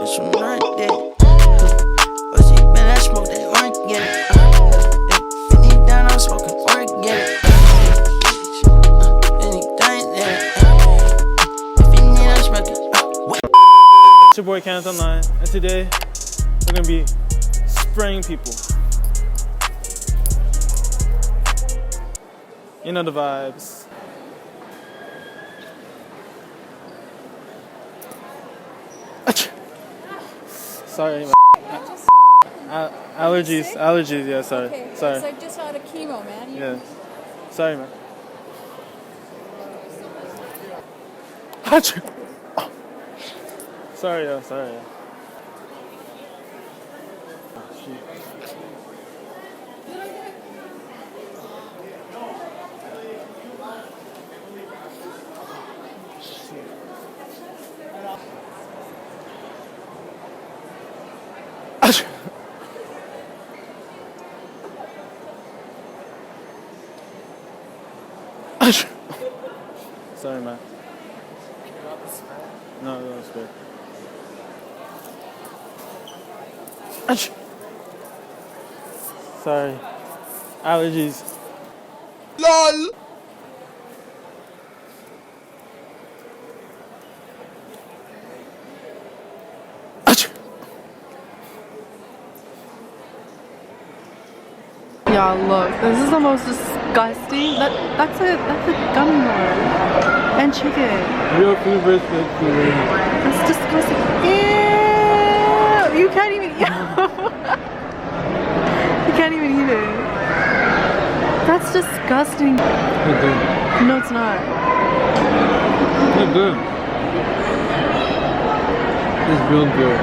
it's some night day. What's he been? I smoke that organic. 50 down, I'm smoking organic. Anything that. If you need, I'm smoking. It's your boy Kenneth Online, and today we're gonna be spraying people. You know the vibes. Sorry, allergies. Yeah, sorry. Okay, Sorry. so just out of chemo, man. Yeah. Sorry, man. Sorry, yo. Sorry, yo. Oh, shoot. Sorry, man. No, that was good. Sorry. Allergies. LOL! Y'all, look, this is the most disgusting. That's a gummy worm and chicken. Real food versus food. That's disgusting. Ew! You can't even eat. You can't even eat it. That's disgusting. They're good. No, it's not. They're good. It's real good.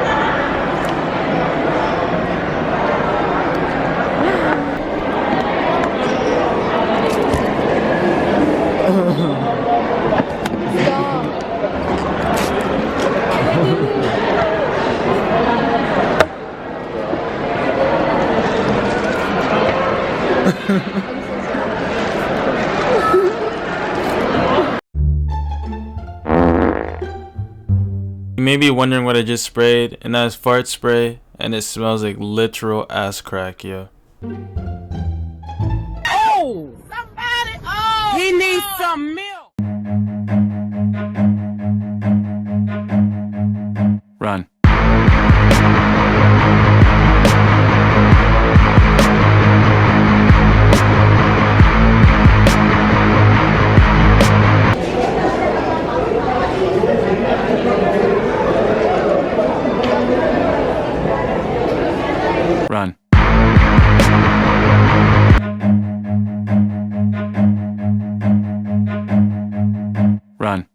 You may be wondering what I just sprayed, and that's fart spray, and it smells like literal ass crack, yo. Oh! Somebody! Oh! He needs some milk! Run. Run. Run.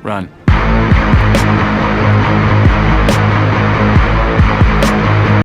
Run.